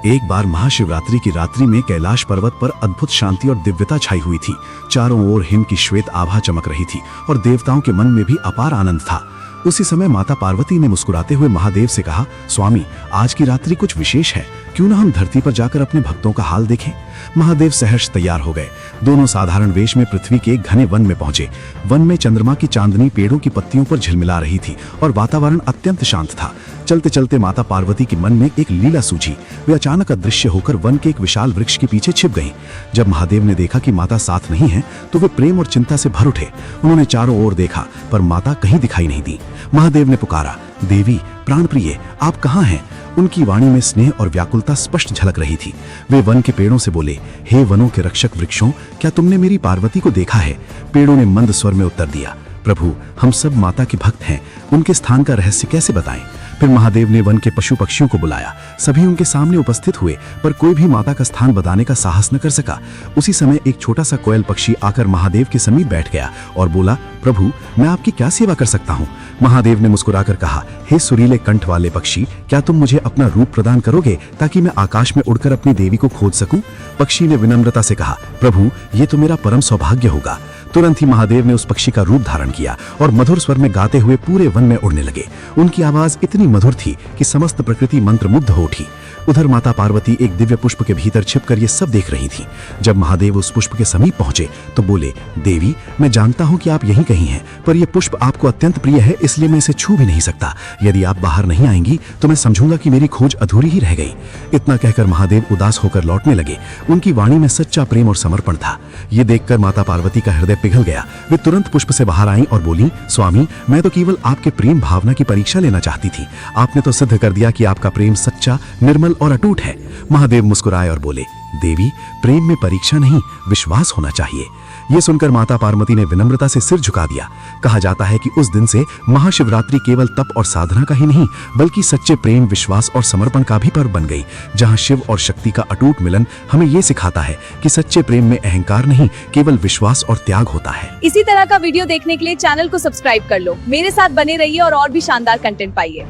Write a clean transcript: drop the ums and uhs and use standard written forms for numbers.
एक बार महाशिवरात्रि की रात्रि में कैलाश पर्वत पर अद्भुत शांति और दिव्यता छाई हुई थी। चारों ओर हिम की श्वेत आभा चमक रही थी और देवताओं के मन में भी अपार आनंद था। उसी समय माता पार्वती ने मुस्कुराते हुए महादेव से कहा, स्वामी, आज की रात्रि कुछ विशेष है, क्यों ना हम धरती पर जाकर अपने भक्तों का हाल देखें। महादेव सहर्ष तैयार हो गए। दोनों साधारण वेश में पृथ्वी के एक घने वन में पहुंचे। वन में चंद्रमा की चांदनी पेड़ों की पत्तियों पर झिलमिला रही थी और वातावरण अत्यंत शांत था। चलते चलते माता पार्वती के मन में एक लीला सूझी। वे अचानक अदृश्य होकर वन के एक विशाल वृक्ष के पीछे छिप गईं। जब महादेव ने देखा कि माता साथ नहीं है तो वे प्रेम और चिंता से भर उठे। उन्होंने चारों ओर देखा पर माता कहीं दिखाई नहीं दी। महादेव ने पुकारा, देवी प्राणप्रिय, आप कहाँ हैं? उनकी वाणी में स्नेह और व्याकुलता स्पष्ट झलक रही थी। वे वन के पेड़ों से बोले, हे वनों के रक्षक वृक्षों, क्या तुमने मेरी पार्वती को देखा है? पेड़ों ने मंद स्वर में उत्तर दिया, प्रभु, हम सब माता के भक्त हैं, उनके स्थान का रहस्य कैसे बताएं? फिर महादेव ने वन के पशु पक्षियों को बुलाया। सभी उनके सामने उपस्थित हुए पर कोई भी माता का स्थान बताने का साहस न कर सका। उसी समय एक छोटा सा कोयल पक्षी आकर महादेव के समीप बैठ गया और बोला, प्रभु, मैं आपकी क्या सेवा कर सकता हूँ? महादेव ने मुस्कुराकर कहा, हे सुरीले कंठ वाले पक्षी, क्या तुम मुझे अपना रूप प्रदान करोगे ताकि मैं आकाश में उड़कर अपनी देवी को खोज सकूं? पक्षी ने विनम्रता से कहा, प्रभु, ये तो मेरा परम सौभाग्य होगा। तुरंत ही महादेव ने उस पक्षी का रूप धारण किया और मधुर स्वर में गाते हुए पूरे वन में उड़ने लगे। उनकी आवाज इतनी मधुर थी कि समस्त प्रकृति मंत्रमुग्ध हो उठी। उधर माता पार्वती एक दिव्य पुष्प के भीतर छिपकर ये सब देख रही थीं। जब महादेव उस पुष्प के समीप पहुंचे तो बोले, देवी, मैं जानता हूं कि आप यहीं कहीं हैं, पर यह पुष्प आपको अत्यंत प्रिय है, इसलिए मैं इसे छू भी नहीं सकता। यदि आप बाहर नहीं आएंगी तो मैं समझूंगा कि मेरी खोज अधूरी ही रह गई। इतना कहकर महादेव उदास होकर लौटने लगे। उनकी वाणी में सच्चा प्रेम और समर्पण था। ये देखकर माता पार्वती का हृदय पिघल गया। वे तुरंत पुष्प से बाहर आईं और बोली, स्वामी, मैं तो केवल आपके प्रेम भावना की परीक्षा लेना चाहती थी। आपने तो सिद्ध कर दिया कि आपका प्रेम सच्चा, निर्मल और अटूट है। महादेव मुस्कुराए और बोले, देवी, प्रेम में परीक्षा नहीं, विश्वास होना चाहिए। ये सुनकर माता पार्वती ने विनम्रता से सिर झुका दिया। कहा जाता है कि उस दिन से महाशिवरात्रि केवल तप और साधना का ही नहीं बल्कि सच्चे प्रेम, विश्वास और समर्पण का भी पर्व बन गई, जहां शिव और शक्ति का अटूट मिलन हमें ये सिखाता है कि सच्चे प्रेम में अहंकार नहीं, केवल विश्वास और त्याग होता है। इसी तरह का वीडियो देखने के लिए चैनल को सब्सक्राइब कर लो। मेरे साथ बने रहिए और भी शानदार कंटेंट पाइए।